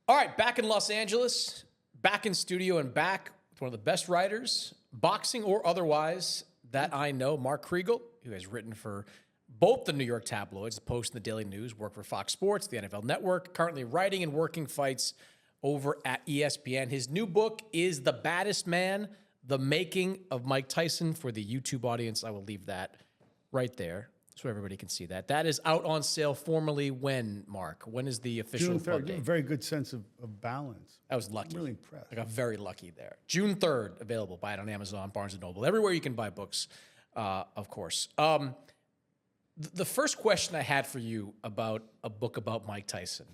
All right, back in Los Angeles, back in studio and back with one of the best writers, boxing or otherwise, that I know, Mark Kriegel, who has written for both the New York tabloids, the Post and the Daily News, worked for Fox Sports, the NFL Network, currently writing and working fights over at ESPN. His new book is The Baddest Man, The Making of Mike Tyson. For the YouTube audience, I will leave that right there so everybody can see that. That is out on sale formally when, Mark? When is the official June 3rd. pub You have date? a very good sense of balance. I was lucky. I'm really impressed. I got very lucky there. June 3rd, available. Buy it on Amazon, Barnes & Noble, everywhere you can buy books, of course. The first question I had for you about a book about Mike Tyson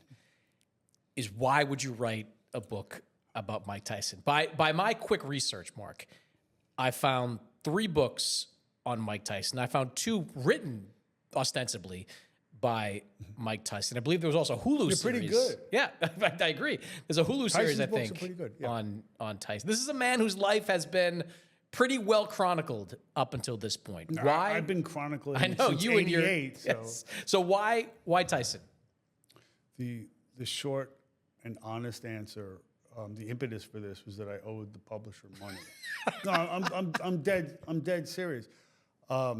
is, why would you write a book about Mike Tyson? By my quick research, Mark, I found 3 books on Mike Tyson. I found 2 written ostensibly by Mike Tyson. I believe there was also a Hulu series. Pretty good. Yeah, in fact, I agree. There's a Hulu series, I books think, are pretty good, yeah. on Tyson. This is a man whose life has been pretty well chronicled up until this point. Why? I've been chronicling I know since you and your 88, so yes. So why Tyson? the short and honest answer, the impetus for this was that I owed the publisher money. No, I'm dead serious. I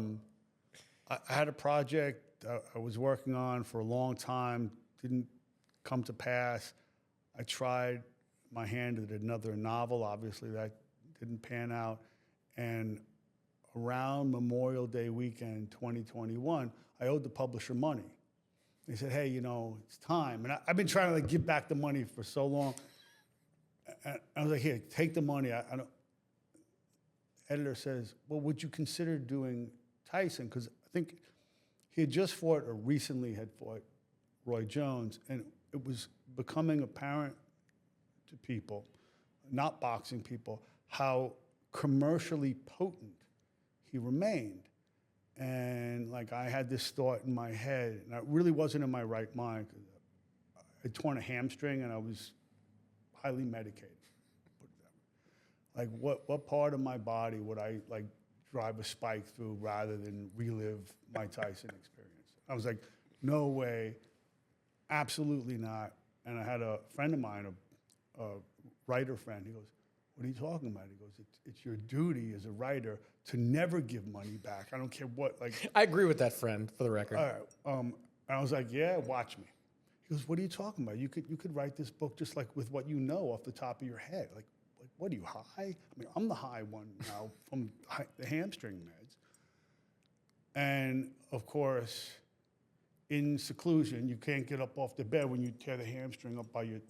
had a project I was working on for a long time, didn't come to pass. I tried my hand at another novel. Obviously, that didn't pan out. And around Memorial Day weekend 2021, I owed the publisher money. They said, hey, it's time. And I've been trying to give back the money for so long. And I was like, here, take the money. I don't. Editor says, well, would you consider doing Tyson? Because I think he had just fought, or recently had fought, Roy Jones, and it was becoming apparent to people, not boxing people, how commercially potent he remained. And I had this thought in my head, and I really wasn't in my right mind. I'd torn a hamstring, and I was highly medicated. What part of my body would I drive a spike through rather than relive my Tyson experience? I was like, no way, absolutely not. And I had a friend of mine, a writer friend. He goes, what are you talking about? He goes, it's your duty as a writer to never give money back. I don't care what. I agree with that friend, for the record. And I was like, yeah, watch me. He goes, what are you talking about? You could write this book just with what you know off the top of your head. What are you, high? I mean, I'm the high one now from the hamstring meds. And of course, in seclusion, you can't get up off the bed when you tear the hamstring up by your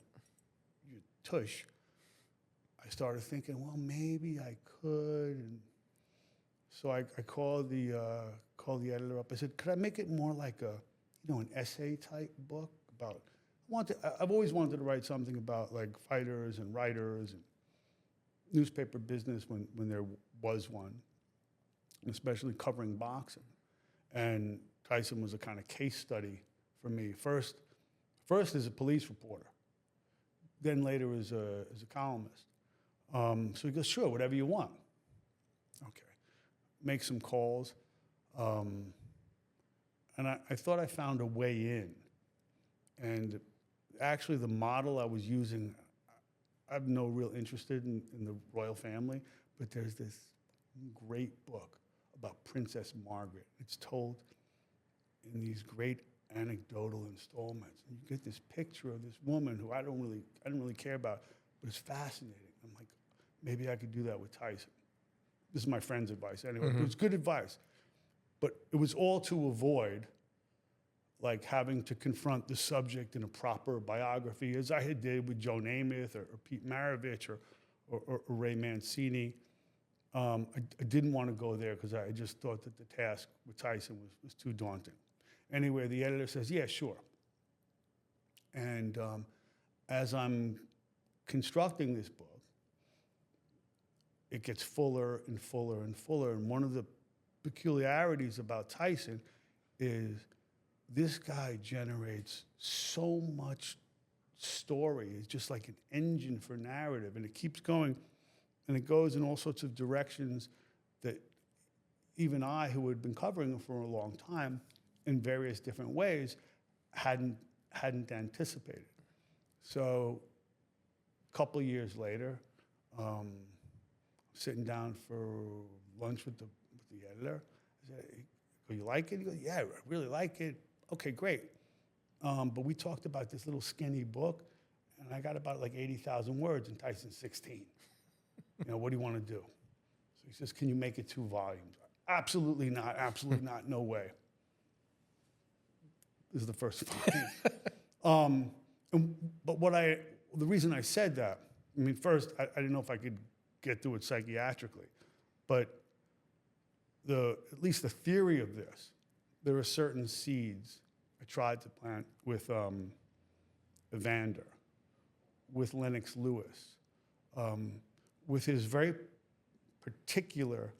tush. I started thinking, well, maybe I could. And so I called the editor up. I said, could I make it more like an essay type book about? I've always wanted to write something about fighters and writers and newspaper business when there was one, especially covering boxing. And Tyson was a kind of case study for me. First as a police reporter, then later as a columnist. So he goes, sure, whatever you want. Okay, make some calls. And I thought I found a way in. And actually the model I was using, I have no real interest in the royal family, but there's this great book about Princess Margaret. It's told in these great anecdotal installments. And you get this picture of this woman who I didn't really care about, but it's fascinating. I'm like, maybe I could do that with Tyson. This is my friend's advice. Anyway, It was good advice. But it was all to avoid having to confront the subject in a proper biography, as I had did with Joe Namath or Pete Maravich or Ray Mancini. I didn't want to go there because I just thought that the task with Tyson was too daunting. Anyway, the editor says, yeah, sure. And as I'm constructing this book, it gets fuller and fuller and fuller. And one of the peculiarities about Tyson is this guy generates so much story. It's just like an engine for narrative, and it keeps going, and it goes in all sorts of directions that even I, who had been covering him for a long time in various different ways, hadn't anticipated. So couple of years later, sitting down for lunch with the editor. I said, "Oh, you like it?" He goes, "Yeah, I really like it." Okay, great. But we talked about this little skinny book, and I got about like 80,000 words, and Tyson's 16. What do you want to do? So he says, "Can you make it 2 volumes?" Absolutely not. Absolutely not. No way. This is the first volume. But the reason I said that, I mean, first, I didn't know if I could get through it psychiatrically, but at least the theory of this, there are certain seeds I tried to plant with Evander, with Lennox Lewis, with his very particular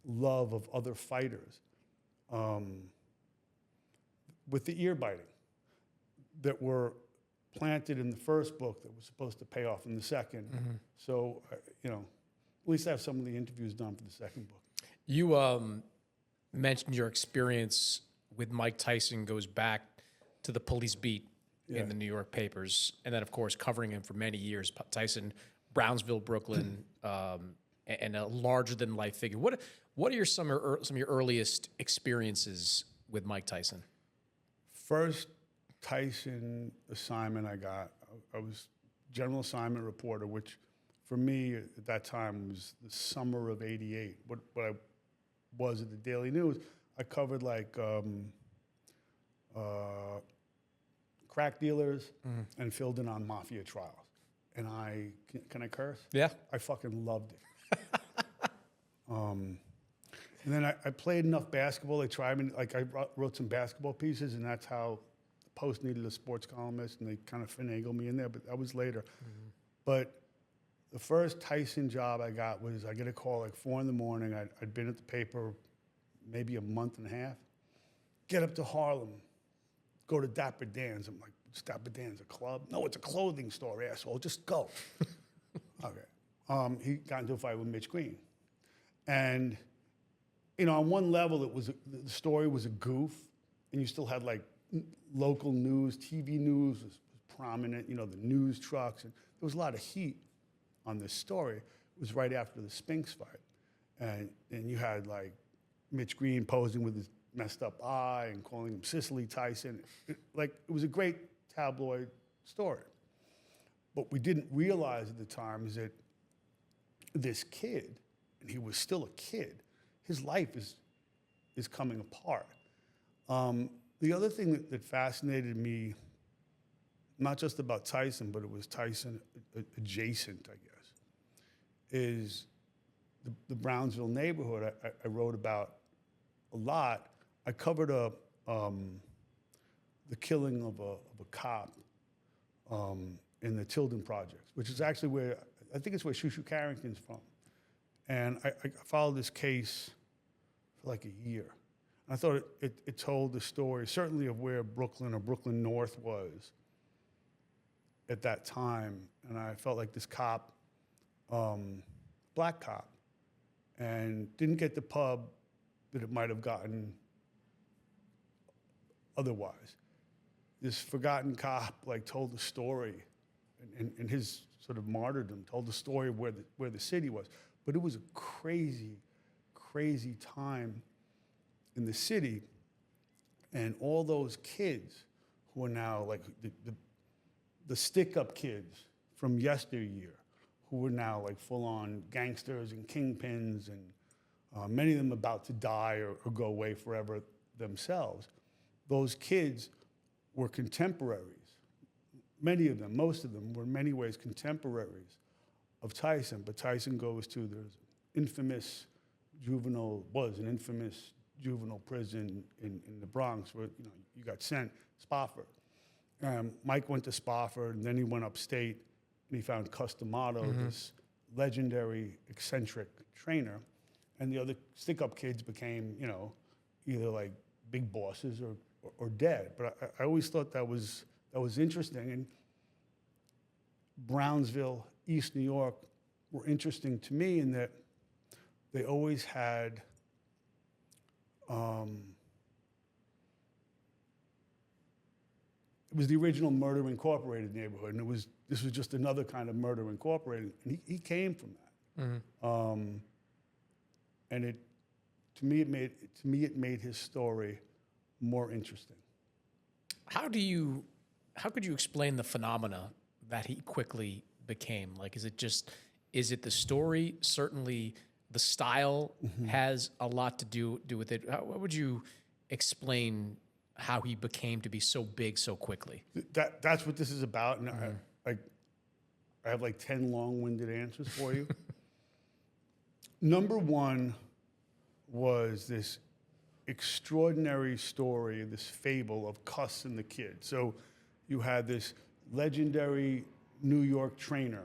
love of other fighters, with the ear biting that were planted in the first book that was supposed to pay off in the second. Mm-hmm. So, at least I have some of the interviews done for the second book. You mentioned your experience with Mike Tyson goes back to the police beat in the New York papers, and then, of course, covering him for many years. Tyson, Brownsville, Brooklyn, and a larger-than-life figure. What are some of your earliest experiences with Mike Tyson? First Tyson assignment I got, I was general assignment reporter, which for me at that time was the summer of '88. What I was at the Daily News, I covered like crack dealers and filled in on mafia trials. And can I curse? Yeah. I fucking loved it. And then I played enough basketball. They tried me, like I wrote some basketball pieces, and that's how the Post needed a sports columnist, and they kind of finagled me in there, but that was later. Mm-hmm. But the first Tyson job I got was, I get a call like 4 a.m. I'd been at the paper maybe a month and a half. Get up to Harlem, go to Dapper Dan's. I'm like, what's Dapper Dan's, a club? No, it's a clothing store, asshole, just go. Okay. He got into a fight with Mitch Green. And on one level, the story was a goof, and you still had like local news, TV news was prominent, the news trucks, and there was a lot of heat on this story. It was right after the Spinks fight. And you had like Mitch Green posing with his messed up eye and calling him Cicely Tyson. It was a great tabloid story. What we didn't realize at the time is that this kid, and he was still a kid, his life is coming apart. The other thing that fascinated me, not just about Tyson, but it was Tyson adjacent, I guess, is the Brownsville neighborhood I wrote about a lot. I covered the killing of a cop in the Tilden Projects, which is actually I think it's where Shushu Carrington's from. And I followed this case for like a year. And I thought it told the story, certainly of where Brooklyn or Brooklyn North was at that time. And I felt like this cop, black cop, and didn't get the pub that it might have gotten otherwise. This forgotten cop told the story, and his sort of martyrdom told the story of where the city was. But it was a crazy, crazy time in the city, and all those kids who are now like the stick-up kids from yesteryear, who were now like full-on gangsters and kingpins, and many of them about to die or go away forever themselves. Those kids were contemporaries. Many of them, most of them, were in many ways contemporaries of Tyson. But Tyson goes to an infamous juvenile prison in the Bronx where you got sent, Spofford. Mike went to Spofford, and then he went upstate, and he found Cus D'Amato, this legendary, eccentric trainer. And the other stick-up kids became, either like big bosses or dead. But I always thought that was interesting. And Brownsville, East New York were interesting to me in that they always had it was the original Murder Incorporated neighborhood, and this was just another kind of Murder Incorporated, and he came from that. And to me it made his story more interesting. How could you explain the phenomena that he quickly became? Like, is it the story? Certainly the style has a lot to do with it. What would you explain how he became to be so big so quickly? That's what this is about, and I have like 10 long-winded answers for you. Number one was this extraordinary story, this fable of Cus and the Kid. So you had this legendary New York trainer,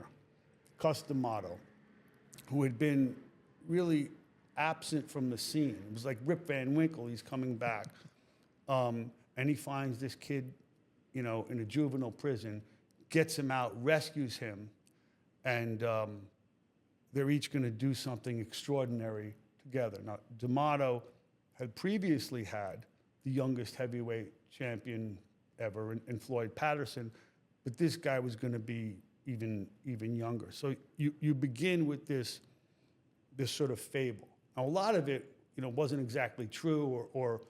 Cus D'Amato, who had been really absent from the scene. It was like Rip Van Winkle, he's coming back. And he finds this kid, in a juvenile prison, gets him out, rescues him, and they're each going to do something extraordinary together. Now, D'Amato had previously had the youngest heavyweight champion ever in Floyd Patterson, but this guy was going to be even younger. So you begin with this sort of fable. Now, a lot of it, wasn't exactly true, or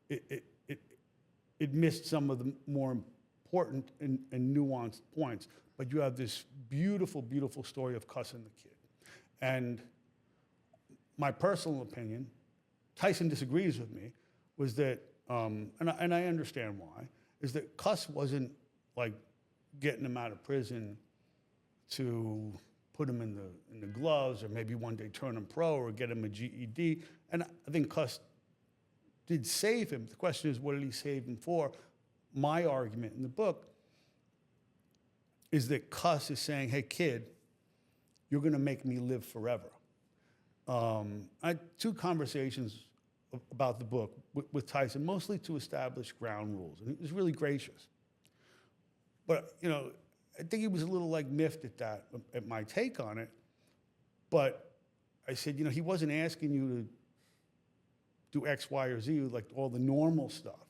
it missed some of the more important and nuanced points. But you have this beautiful, beautiful story of Cus and the Kid. And my personal opinion, Tyson disagrees with me, was that, and I understand why, is that Cus wasn't like getting him out of prison to put him in the gloves, or maybe one day turn him pro or get him a GED. And I think Cus did save him. The question is, what did he save him for? My argument in the book is that Cus is saying, hey, kid, you're going to make me live forever. I had 2 conversations about the book with Tyson, mostly to establish ground rules, and he was really gracious. But, I think he was a little miffed at my take on it. But I said, he wasn't asking you to do X, Y, or Z, like all the normal stuff.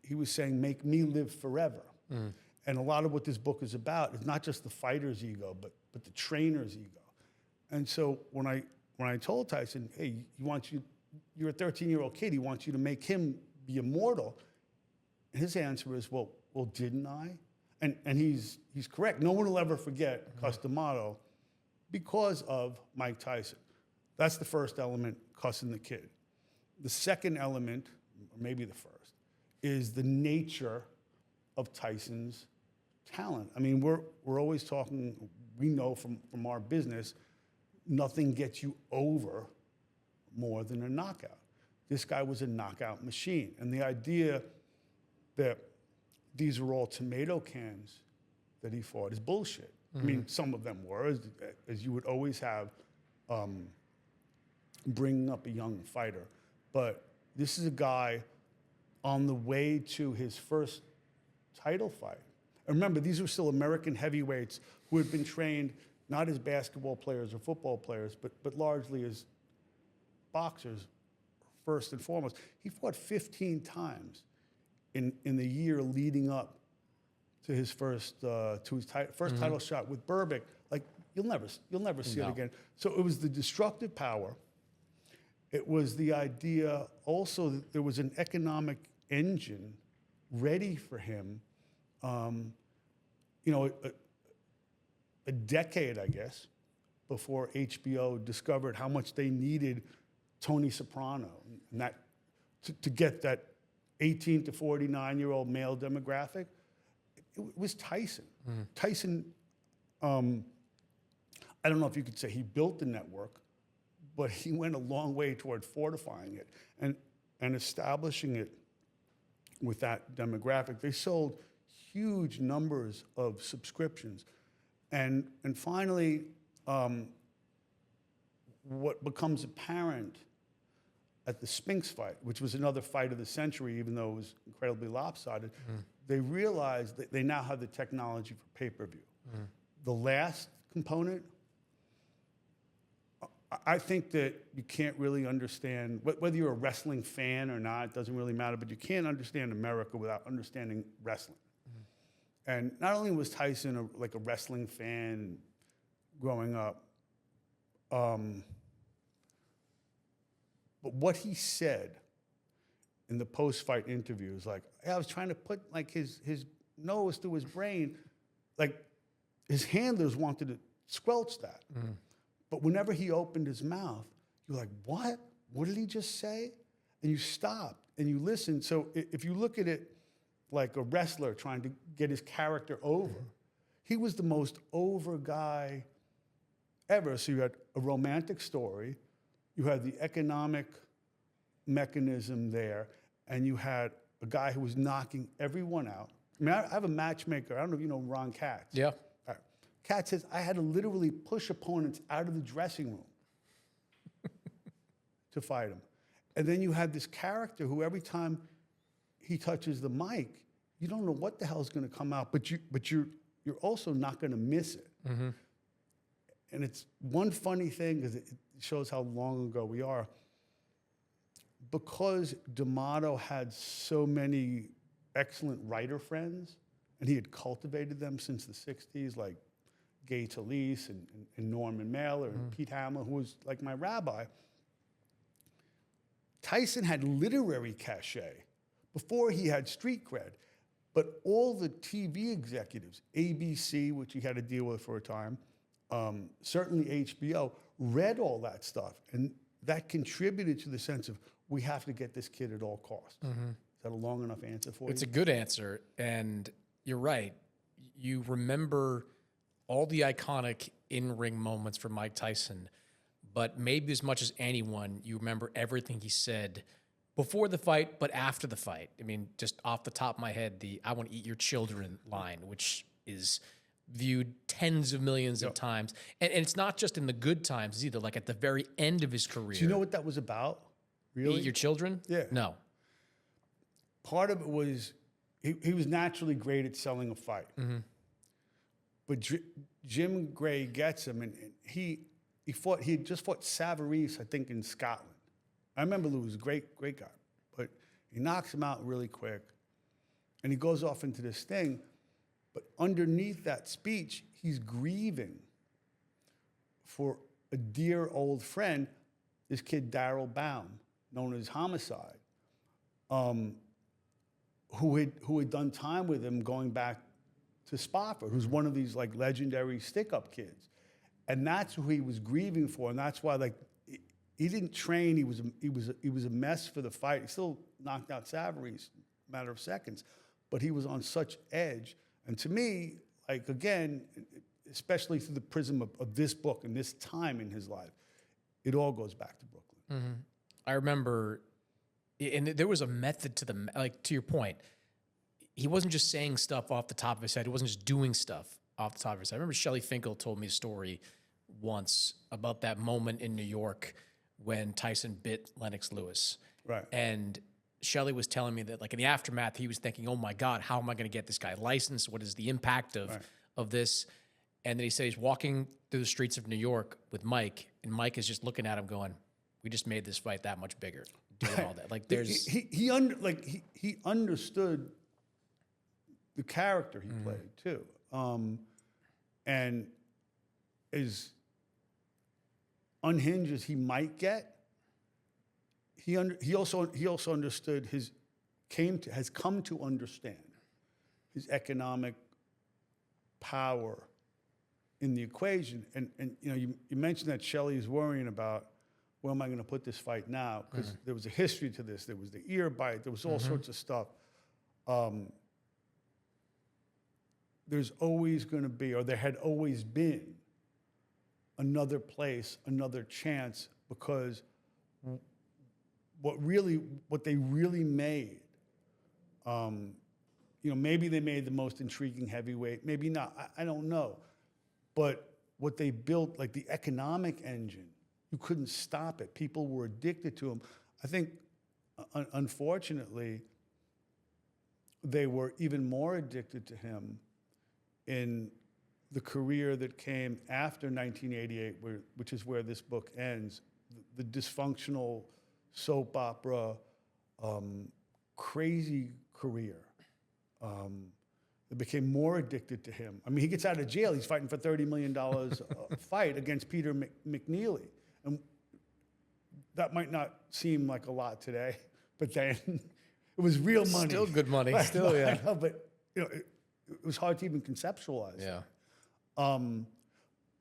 He was saying, make me live forever. And a lot of what this book is about is not just the fighter's ego, but the trainer's ego. And so when I told Tyson, hey, you're a 13-year-old kid, he wants you to make him be immortal, his answer is, well, didn't I? And he's correct. No one will ever forget Cus D'Amato because of Mike Tyson. That's the first element, Cus and the Kid. The second element, or maybe the first, is the nature of Tyson's talent. I mean, we're always talking, we know from our business, nothing gets you over more than a knockout. This guy was a knockout machine. And the idea that these are all tomato cans that he fought is bullshit. I mean, some of them were, as you would always have bringing up a young fighter. But this is a guy on the way to his first title fight. And remember, these were still American heavyweights who had been trained not as basketball players or football players, but largely as boxers, first and foremost. He fought 15 times in the year leading up to his first title shot with Berbick. Like, you'll never see it again. So it was the destructive power. It was the idea also that there was an economic engine ready for him. A decade, I guess, before HBO discovered how much they needed Tony Soprano, and that to get that 18 to 49-year-old male demographic. It was Tyson. Tyson, I don't know if you could say he built the network, but he went a long way toward fortifying it and establishing it with that demographic. They sold huge numbers of subscriptions. And finally, what becomes apparent at the Spinks fight, which was another fight of the century, even though it was incredibly lopsided, they realized that they now have the technology for pay-per-view. The last component, I think that you can't really understand, whether you're a wrestling fan or not, it doesn't really matter, but you can't understand America without understanding wrestling. And not only was Tyson like a wrestling fan growing up, but what he said in the post-fight interviews, like, I was trying to put like his nose through his brain, like his handlers wanted to squelch that. But whenever he opened his mouth, you're like, what? What did he just say? And you stop and you listen. So if you look at it like a wrestler trying to get his character over, he was the most over guy ever. So you had a romantic story, you had the economic mechanism there, and you had a guy who was knocking everyone out. I mean, I have a matchmaker. I don't know if you know Ron Katz. Yeah. All right. Katz says, I had to literally push opponents out of the dressing room to fight him. And then you have this character who every time he touches the mic, you don't know what the hell is going to come out, but you're also not going to miss it. And it's one funny thing, because it shows how long ago we are. Because D'Amato had so many excellent writer friends, and he had cultivated them since the 60s, like Gay Talese and Norman Mailer and Pete Hamill, who was like my rabbi. Tyson had literary cachet before he had street cred, but all the TV executives, ABC, which he had to deal with for a time, certainly HBO, read all that stuff, and that contributed to the sense of, we have to get this kid at all costs. Is that a long enough answer for you? It's a good answer, and you're right. You remember all the iconic in-ring moments from Mike Tyson, but maybe as much as anyone, you remember everything he said before the fight, but after the fight. I mean, just off the top of my head, the "I want to eat your children" line, which is viewed tens of millions of times. And it's not just in the good times either, like at the very end of his career. Do you know what that was about? Really? Eat your children? Yeah. No. Part of it was, he was naturally great at selling a fight. But Jim Gray gets him, and he had just fought Savarese, I think, in Scotland. I remember Lou was a great guy, but he knocks him out really quick, and he goes off into this thing. But underneath that speech, he's grieving for a dear old friend, this kid Darryl Baum, known as Homicide, who had done time with him going back to Spofford, who's one of these like legendary stick-up kids. And that's who he was grieving for, and that's why like he didn't train. He was a mess for the fight. He still knocked out Savarese in a matter of seconds, but he was on such edge. And to me, like again, especially through the prism of this book and this time in his life, it all goes back to Brooklyn. I remember, and there was a method to like to your point, he wasn't just saying stuff off the top of his head. He wasn't just doing stuff off the top of his head. I remember Shelley Finkel told me a story once about that moment in New York when Tyson bit Lennox Lewis. Right. And Shelley was telling me that, like, in the aftermath, he was thinking, oh my God, how am I going to get this guy licensed? What is the impact of this? And then he said he's walking through the streets of New York with Mike, and Mike is just looking at him going, we just made this fight that much bigger, doing all that. Like, there's... He understood the character he played, too. And as unhinged as he might get, he also understood has come to understand his economic power in the equation. And you know, you mentioned that Shelley is worrying about, where am I going to put this fight now? Because there was a history to this. There was the ear bite. There was all sorts of stuff. There's always going to be, or there had always been, another place, another chance, because what they really made, you know, maybe they made the most intriguing heavyweight, maybe not, I don't know. But what they built, like the economic engine, you couldn't stop it. People were addicted to him. I think, unfortunately, they were even more addicted to him in the career that came after 1988, which is where this book ends, the dysfunctional soap opera, crazy career. It became more addicted to him. I mean, he gets out of jail. He's fighting for $30 million a fight against Peter McNeely. And that might not seem like a lot today, but then it was real money. Still good money. Right? Still, yeah. I know, but you know, it was hard to even conceptualize. Yeah.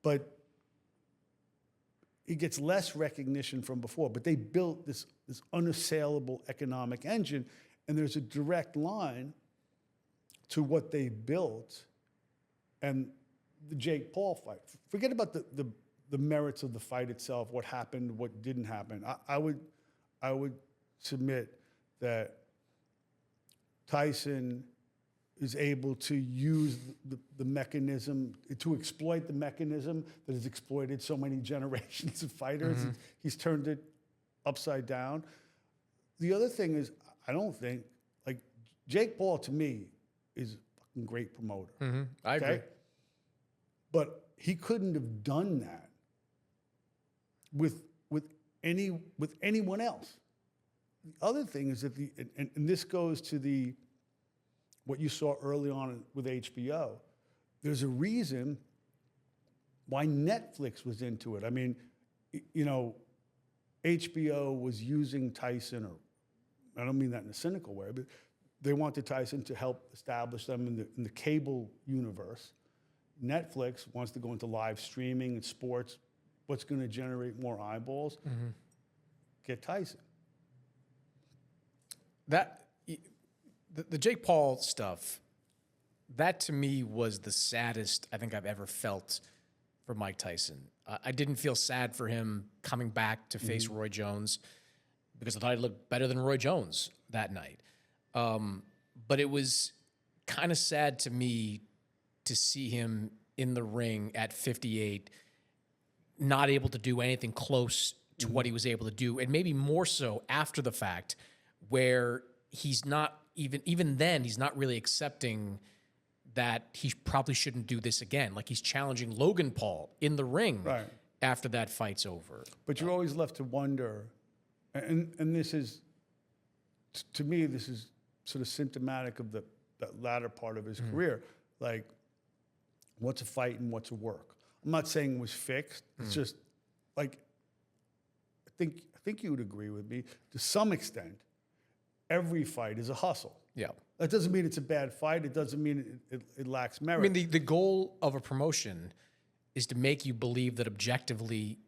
But he gets less recognition from before. But they built this unassailable economic engine, and there's a direct line to what they built and the Jake Paul fight. Forget about the merits of the fight itself, what happened, what didn't happen. I would submit that Tyson is able to use the mechanism, to exploit the mechanism that has exploited so many generations of fighters. Mm-hmm. He's turned it upside down. The other thing is, I don't think, like, Jake Paul to me is a fucking great promoter. Mm-hmm. I agree. But he couldn't have done that with anyone else. The other thing is that and this goes to what you saw early on with HBO. There's a reason why Netflix was into it. I mean, you know, HBO was using Tyson, or I don't mean that in a cynical way, but they wanted Tyson to help establish them in the cable universe. Netflix wants to go into live streaming and sports. What's going to generate more eyeballs? Mm-hmm. Get Tyson. The Jake Paul stuff, that to me was the saddest I think I've ever felt for Mike Tyson. I didn't feel sad for him coming back to face Roy Jones because I thought he looked better than Roy Jones that night. But it was kind of sad to me to see him in the ring at 58, not able to do anything close to what he was able to do, and maybe more so after the fact, where he's not even then he's not really accepting that he probably shouldn't do this again. Like, he's challenging Logan Paul in the ring after that fight's over. But you're always left to wonder, and this is, to me, this is sort of symptomatic of that latter part of his career. Like, what's a fight and what's a work? I'm not saying it was fixed. It's just like, I think you would agree with me to some extent. Every fight is a hustle. Yeah. That doesn't mean it's a bad fight. It doesn't mean it lacks merit. I mean, the goal of a promotion is to make you believe that objectively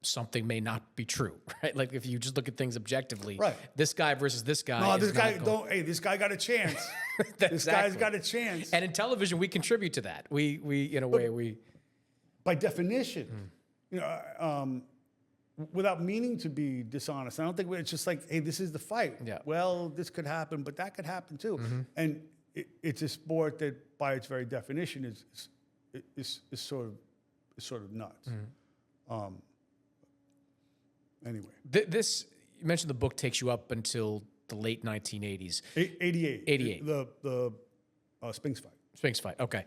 something may not be true, right? Like, if you just look at things objectively, this guy versus this guy. No, this guy got a chance. This guy's got a chance. And in television, we contribute to that. We in a way, by definition, you know, without meaning to be dishonest. I don't think it's just like, hey, this is the fight. Yeah. Well, this could happen, but that could happen too. And it's a sport that, by its very definition, is sort of nuts. Anyway, this, you mentioned the book takes you up until the late 1980s. 88. The Spinks fight. Spinks fight. Okay.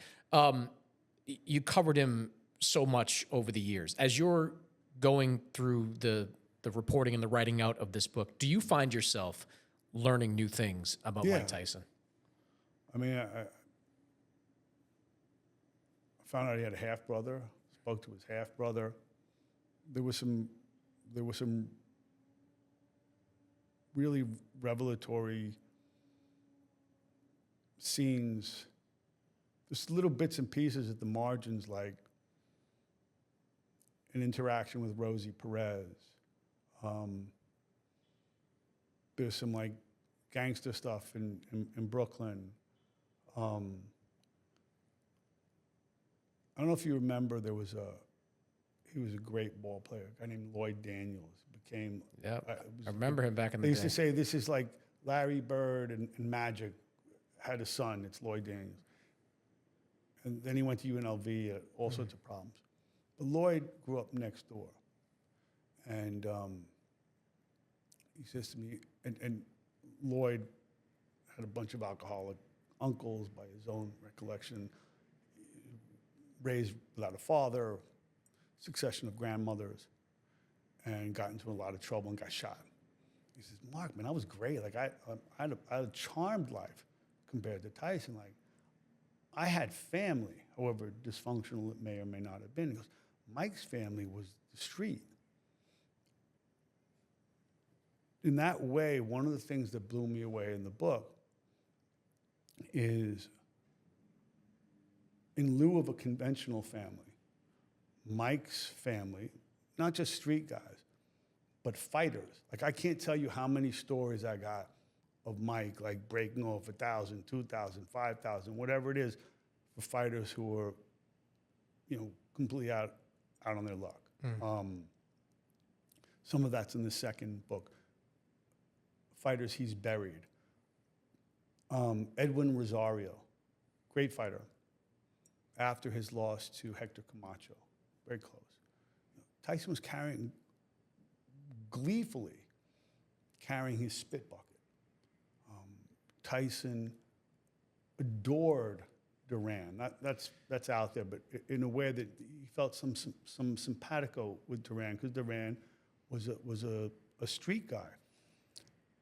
You covered him so much over the years. As you're going through the reporting and the writing out of this book, do you find yourself learning new things about Mike Tyson? I mean, I found out he had a half brother. Spoke to his half brother. There was some really revelatory scenes. There's little bits and pieces at the margins, like an interaction with Rosie Perez. There's some like gangster stuff in Brooklyn. I don't know if you remember, he was a great ball player, a guy named Lloyd Daniels. Became I remember him back in the day. They used to say this is like Larry Bird and Magic had a son. It's Lloyd Daniels. And then he went to UNLV, all sorts of problems. But Lloyd grew up next door. And he says to me, and Lloyd had a bunch of alcoholic uncles by his own recollection. raised without a father, succession of grandmothers, and got into a lot of trouble and got shot. He says, Mark, man, I was great. Like I had a charmed life compared to Tyson. Like I had family, however dysfunctional it may or may not have been. He goes, Mike's family was the street. In that way, one of the things that blew me away in the book is, in lieu of a conventional family, Mike's family, not just street guys, but fighters. Like I can't tell you how many stories I got of Mike, like breaking off 1,000, 2,000, 5,000, whatever it is, for fighters who are, completely out on their luck. Some of that's in the second book. Fighters he's buried. Edwin Rosario, great fighter, after his loss to Hector Camacho, very close. Tyson was gleefully carrying his spit bucket. Tyson adored Duran. That's out there, but in a way that he felt some simpatico with Duran, because Duran was a street guy.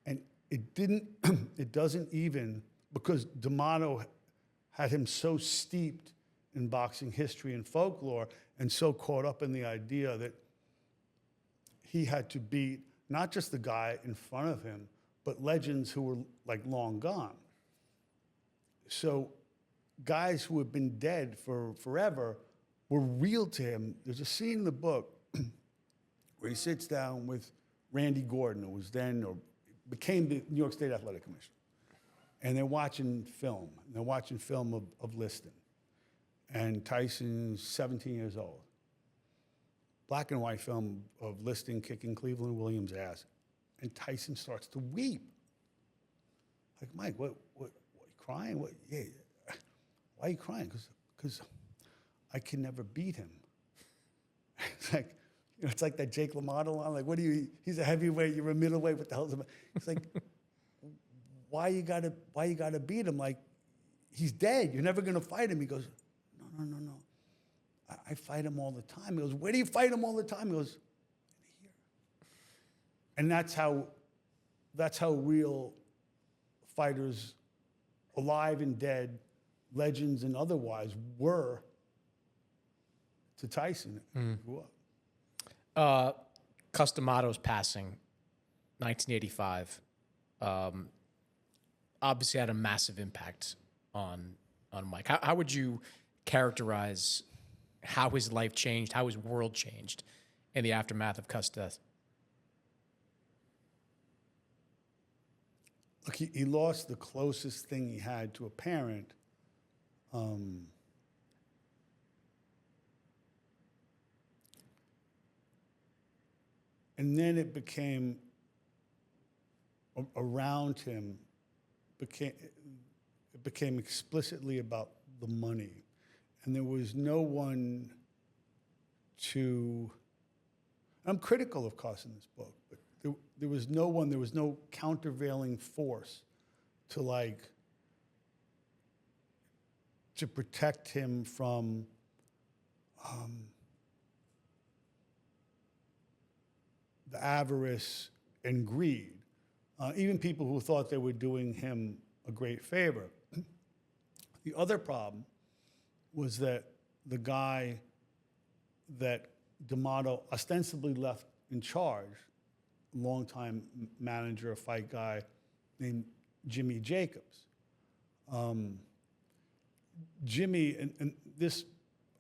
And it doesn't even, because D'Amato had him so steeped in boxing history and folklore and so caught up in the idea that he had to beat not just the guy in front of him, but legends who were like long gone. So guys who had been dead for forever were real to him. There's a scene in the book where he sits down with Randy Gordon, who was then or became the New York State Athletic Commissioner. And they're watching film. They're watching film of Liston. And Tyson's 17 years old. Black and white film of Liston kicking Cleveland Williams' ass. And Tyson starts to weep. Like, Mike, what you crying? Yeah. Why are you crying? Because I can never beat him. It's like, it's like that Jake LaMotta line. Like, he's a heavyweight, you're a middleweight, what the hell's it? It's like, why you gotta beat him? Like, he's dead. You're never gonna fight him. He goes, no. I fight him all the time. He goes, where do you fight him all the time? He goes, here. And that's how real fighters, alive and dead, legends and otherwise, were to Tyson. Grew up. Cus D'Amato's passing, 1985, obviously had a massive impact on Mike. How would you characterize how his life changed, how his world changed in the aftermath of Cus' death? Look, he lost the closest thing he had to a parent. And then it became, around him, it became explicitly about the money. And there was no one to, I'm critical of Cus in this book, but there was no one, there was no countervailing force to protect him from the avarice and greed. Even people who thought they were doing him a great favor. The other problem was that the guy that D'Amato ostensibly left in charge, longtime manager, a fight guy named Jimmy Jacobs. Jimmy, and this,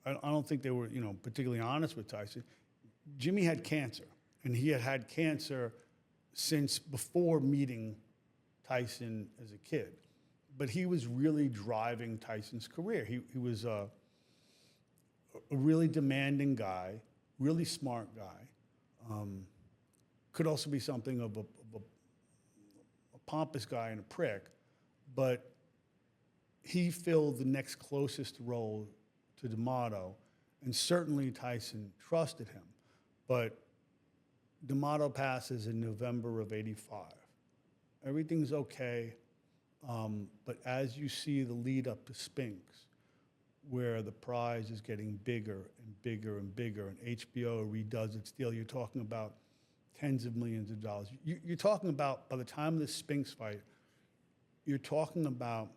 I don't think they were, particularly honest with Tyson. Jimmy had cancer, and he had had cancer since before meeting Tyson as a kid. But he was really driving Tyson's career. He was a really demanding guy, really smart guy. Could also be something of a pompous guy and a prick, but he filled the next closest role to D'Amato, and certainly Tyson trusted him. But D'Amato passes in November of '85. Everything's okay, but as you see the lead up to Spinks, where the prize is getting bigger and bigger and bigger, and HBO redoes its deal. You're talking about tens of millions of dollars. You're talking about, by the time of the Spinks fight, you're talking about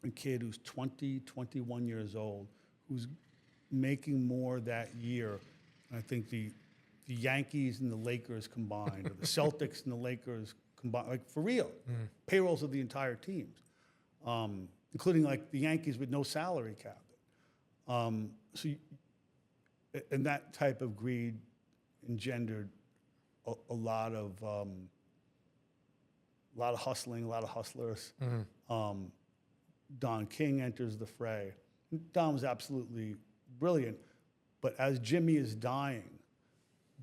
a kid who's 20, 21 years old, who's making more that year. I think the Yankees and the Lakers combined, or the Celtics and the Lakers combined, like for real, payrolls of the entire teams, including like the Yankees with no salary cap. And that type of greed engendered a lot of hustling, a lot of hustlers. Don King enters the fray. Don was absolutely brilliant, but as Jimmy is dying,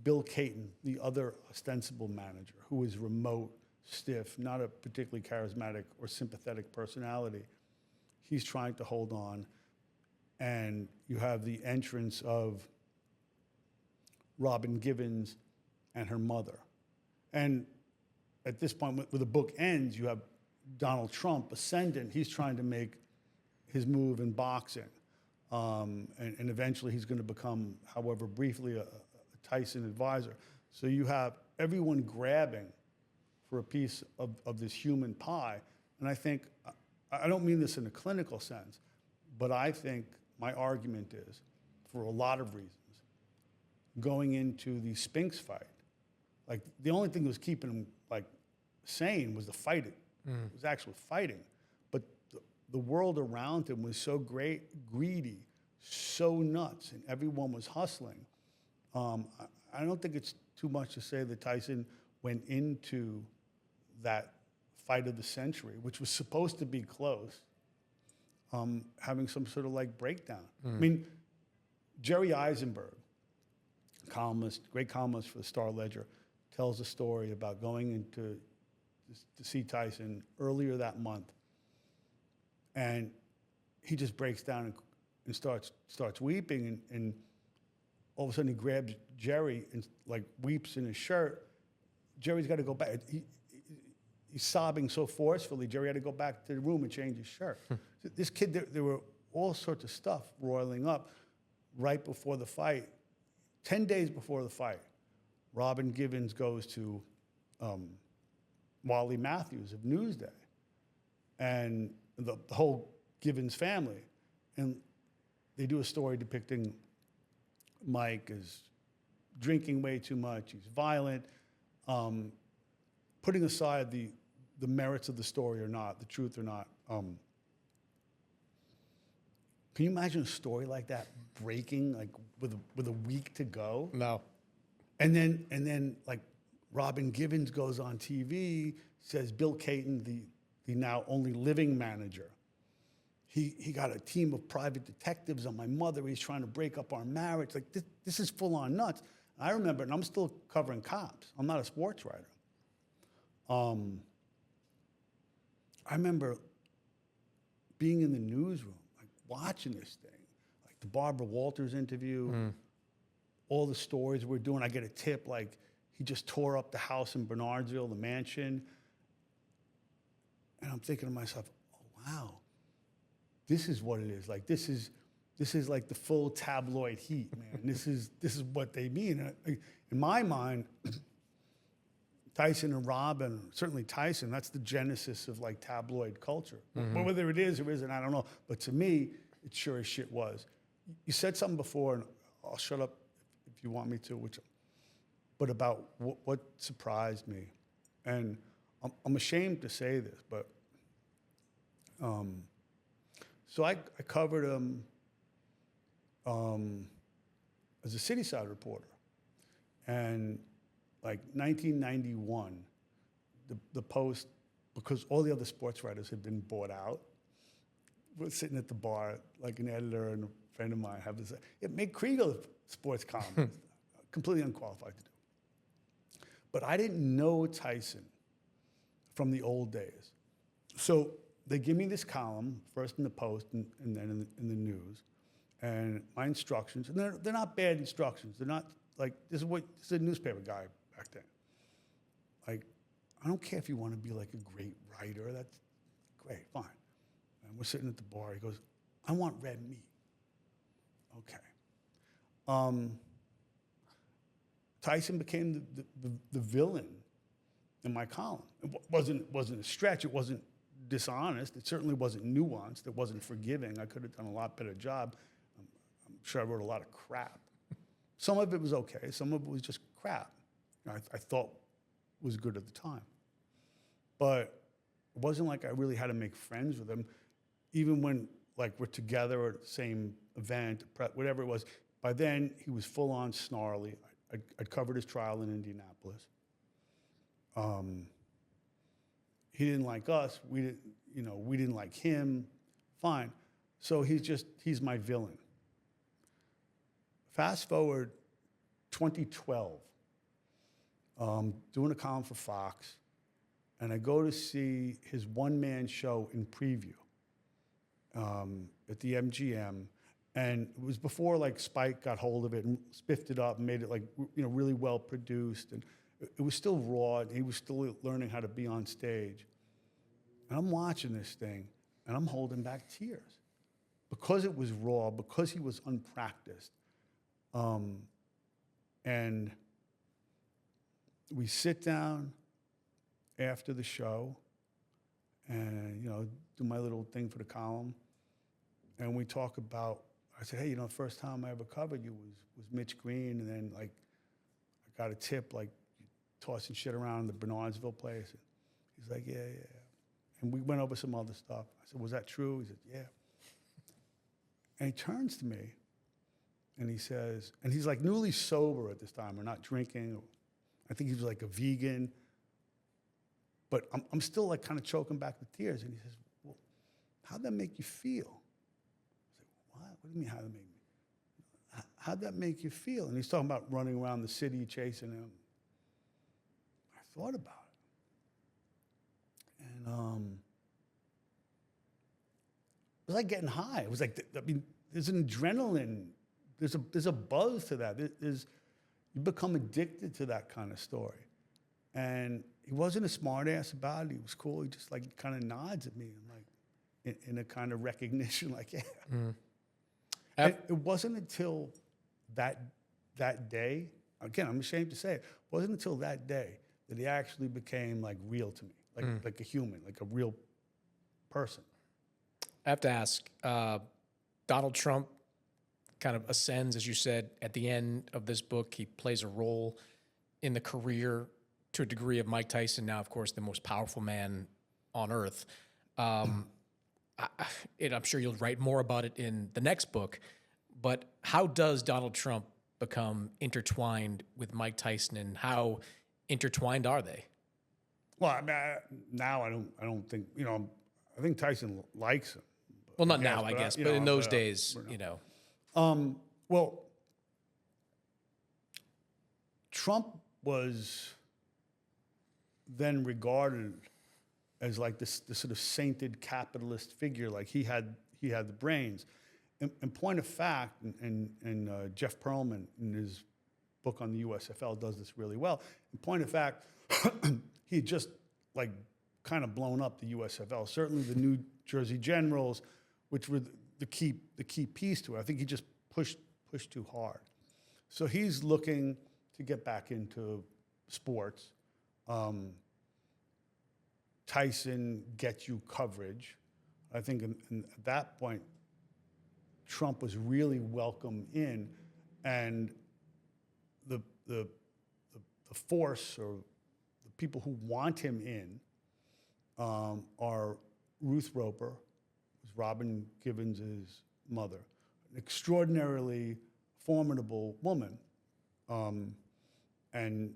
Bill Caton, the other ostensible manager, who is remote, stiff, not a particularly charismatic or sympathetic personality, he's trying to hold on. And you have the entrance of Robin Givens and her mother. And at this point, where the book ends, you have Donald Trump, ascendant. He's trying to make his move in boxing. And eventually he's going to become, however briefly, a Tyson advisor. So you have everyone grabbing for a piece of this human pie. And I think, I don't mean this in a clinical sense, but I think my argument is, for a lot of reasons, going into the Spinks fight, like the only thing that was keeping him like sane was the fighting. It was actual fighting. But the world around him was so greedy, so nuts, and everyone was hustling. I don't think it's too much to say that Tyson went into that fight of the century, which was supposed to be close, having some sort of like breakdown. I mean, Jerry Eisenberg, great columnist for the Star Ledger, tells a story about going into to see Tyson earlier that month, and he just breaks down and starts weeping, and all of a sudden he grabs Jerry and like weeps in his shirt. Jerry's got to go back. He's sobbing so forcefully, Jerry had to go back to the room and change his shirt. This kid, there were all sorts of stuff roiling up right before the fight. 10 days before the fight, Robin Givens goes to Wally Matthews of Newsday and the whole Givens family. And they do a story depicting Mike as drinking way too much, he's violent, putting aside the merits of the story or not, the truth or not. Can you imagine a story like that breaking like with a week to go? No. And then like Robin Givens goes on TV, says Bill Caton, the now only living manager, he got a team of private detectives on my mother. He's trying to break up our marriage. Like this is full on nuts. I remember, and I'm still covering cops. I'm not a sports writer. I remember being in the newsroom, like watching this thing, like the Barbara Walters interview, all the stories we're doing. I get a tip like he just tore up the house in Bernardsville, the mansion. And I'm thinking to myself, oh, wow, this is what it is. Like this is like the full tabloid heat, man. This is what they mean. And in my mind, Tyson and Robin, certainly Tyson, that's the genesis of like tabloid culture. But whether it is or isn't, I don't know. But to me, it sure as shit was. You said something before, and I'll shut up if you want me to, but about what surprised me. And I'm ashamed to say this, but so I covered him as a Cityside reporter. And like 1991, the Post, because all the other sports writers had been bought out, was sitting at the bar, like an editor and a friend of mine have this, it made Kriegel a sports columnist, completely unqualified to do. But I didn't know Tyson from the old days. So they give me this column, first in the Post and then in the news, and my instructions, and they're not bad instructions. They're not like, this is a newspaper guy back then. Like, I don't care if you want to be like a great writer, that's great, fine. And we're sitting at the bar, he goes, I want red meat. Okay. Tyson became the villain in my column. It wasn't a stretch. It wasn't dishonest. It certainly wasn't nuanced. It wasn't forgiving. I could have done a lot better job. I'm sure I wrote a lot of crap. Some of it was okay. Some of it was just crap. I thought was good at the time. But it wasn't like I really had to make friends with him. Even when like we're together at the same event, whatever it was, by then he was full on snarly. I'd covered his trial in Indianapolis. He didn't like us. We didn't like him. Fine. So he's my villain. Fast forward 2012, doing a column for Fox, and I go to see his one-man show in preview at the MGM, and it was before like Spike got hold of it and spiffed it up and made it like really well produced, and it was still raw. And he was still learning how to be on stage, and I'm watching this thing, and I'm holding back tears because it was raw, because he was unpracticed. And we sit down after the show and, do my little thing for the column. And we talk about, I said, hey, the first time I ever covered you was Mitch Green. And then, like, I got a tip, like, tossing shit around the Bernardsville place. And he's like, yeah. And we went over some other stuff. I said, was that true? He said, yeah. And he turns to me. And he says, and he's like newly sober at this time, or not drinking. I think he was like a vegan. But I'm still like kind of choking back the tears. And he says, well, how'd that make you feel? I said, what? What do you mean, how'd that make me? How'd that make you feel? And he's talking about running around the city chasing him. I thought about it. And it was like getting high. It was like, there's an adrenaline. There's a buzz to that. You become addicted to that kind of story. And he wasn't a smart ass about it. He was cool. He just like kind of nods at me and like in a kind of recognition, like, yeah. Mm. It wasn't until that day, again, I'm ashamed to say it wasn't until that day that he actually became like real to me, like a human, like a real person. I have to ask, Donald Trump kind of ascends, as you said, at the end of this book. He plays a role in the career to a degree of Mike Tyson, now, of course, the most powerful man on earth. And I'm sure you'll write more about it in the next book, but how does Donald Trump become intertwined with Mike Tyson, and how intertwined are they? Well, I mean, now I don't think, I think Tyson likes him. Well, not now, I guess, but in those days, Well, Trump was then regarded as like this sort of sainted capitalist figure, like he had the brains. In point of fact, and Jeff Pearlman in his book on the USFL does this really well. In point of fact, he had just like kind of blown up the USFL. Certainly the New Jersey Generals, which were the key piece to it. I think he just pushed too hard. So he's looking to get back into sports. Tyson gets you coverage. I think at that point, Trump was really welcome in, and the force or the people who want him in are Ruth Roper, who's Robin Givens' mother, an extraordinarily formidable woman, and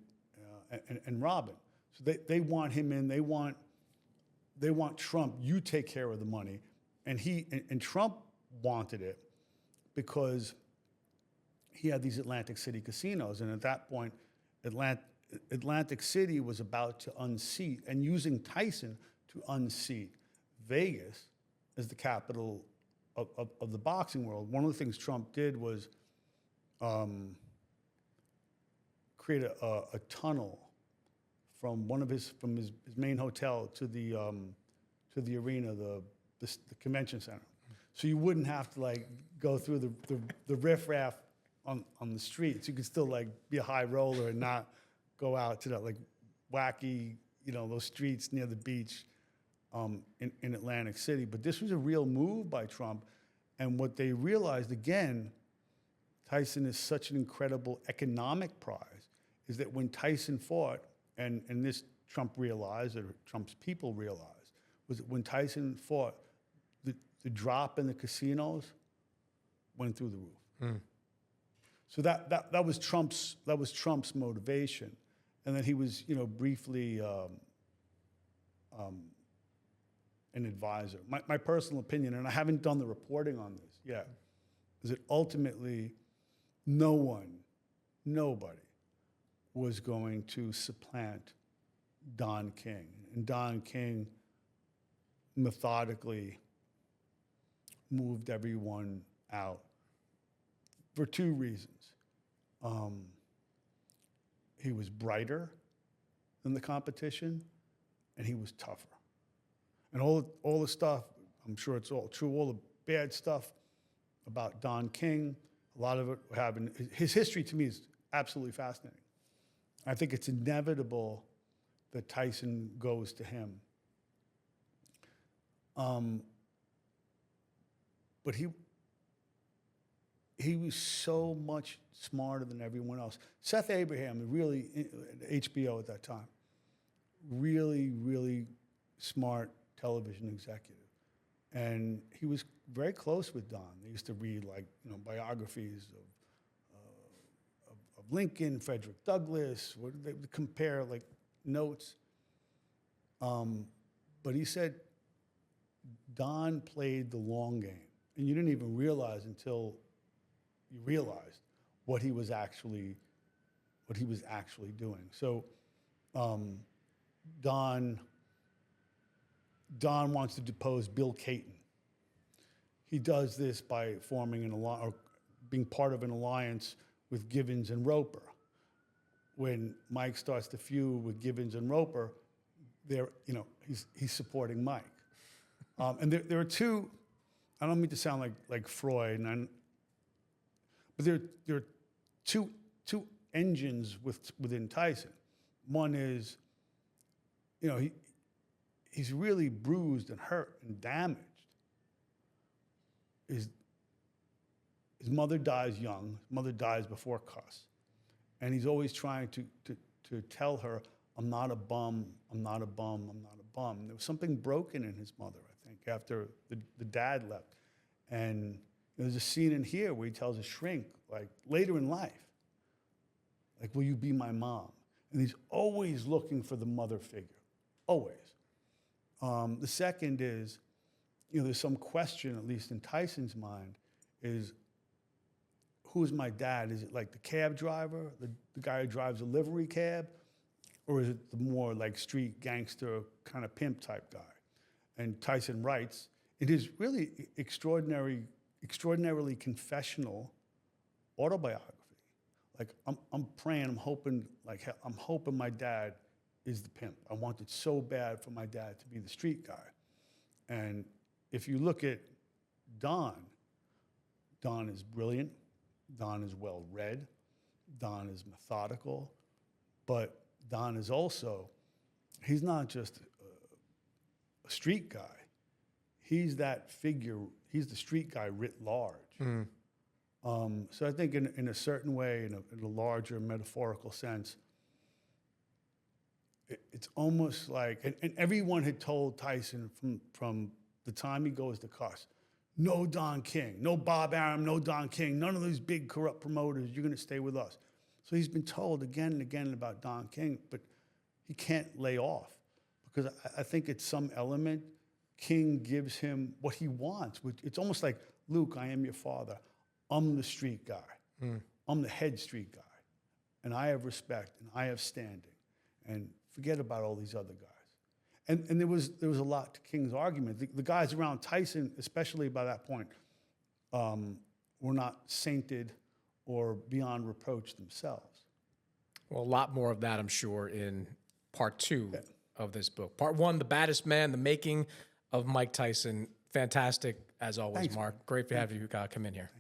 Robin. So they want him in. They want Trump. You take care of the money, and Trump wanted it because he had these Atlantic City casinos, and at that point, Atlantic City was about to unseat, and using Tyson to unseat Vegas as the capital of the boxing world. One of the things Trump did was create a tunnel from his main hotel to the arena, the convention center. So you wouldn't have to like go through the riffraff on the streets. You could still like be a high roller and not go out to that like wacky, those streets near the beach in Atlantic City. But this was a real move by Trump. And what they realized, again, Tyson is such an incredible economic prize, is that when Tyson fought, and this Trump realized, or Trump's people realized, was that when Tyson fought, the drop in the casinos went through the roof. So that was Trump's motivation, and then he was briefly an advisor. My personal opinion, and I haven't done the reporting on this yet, is that ultimately nobody was going to supplant Don King. And Don King methodically moved everyone out for two reasons. He was brighter than the competition, and he was tougher. And all the stuff, I'm sure it's all true, all the bad stuff about Don King, a lot of it happened. His history to me is absolutely fascinating. I think it's inevitable that Tyson goes to him. But he was so much smarter than everyone else. Seth Abraham, really, HBO at that time, really, really smart television executive. And he was very close with Don. They used to read biographies of Lincoln, Frederick Douglass. They would compare notes. But he said Don played the long game, and you didn't even realize until you realized what he was actually doing. So Don wants to depose Bill Caton. He does this by forming or being part of an alliance with Givens and Roper. When Mike starts to feud with Givens and Roper, he's supporting Mike. And there are two. I don't mean to sound like Freud, but there are two engines within Tyson. One is, he's really bruised and hurt and damaged. His mother dies young. His mother dies before Cus. And he's always trying to tell her, I'm not a bum, I'm not a bum, I'm not a bum. There was something broken in his mother, I think, after the dad left. And there's a scene in here where he tells his shrink, later in life, will you be my mom? And he's always looking for the mother figure, always. The second is, there's some question, at least in Tyson's mind, is who's my dad? Is it the cab driver, the guy who drives a livery cab? Or is it the more street gangster kind of pimp type guy? And Tyson writes, it is really extraordinarily confessional autobiography. I'm praying, I'm hoping my dad is the pimp. I wanted so bad for my dad to be the street guy. And if you look at Don is brilliant, Don is well-read, Don is methodical, but Don is also, he's not just a street guy. He's that figure, he's the street guy writ large. So I think in a certain way, in a larger metaphorical sense, it's almost and everyone had told Tyson from the time he goes to Cus, no Don King, no Bob Arum, no Don King, none of those big corrupt promoters, you're gonna stay with us. So he's been told again and again about Don King, but he can't lay off because I think it's some element King gives him what he wants. It's almost like, Luke, I am your father. I'm the street guy. I'm the head street guy. And I have respect and I have standing. And forget about all these other guys. And there was a lot to King's argument. The guys around Tyson, especially by that point, were not sainted or beyond reproach themselves. Well, a lot more of that, I'm sure, in part two of this book. Part one, The Baddest Man, The Making of Mike Tyson. Fantastic as always, Thanks, Mark. Great to have you come in here.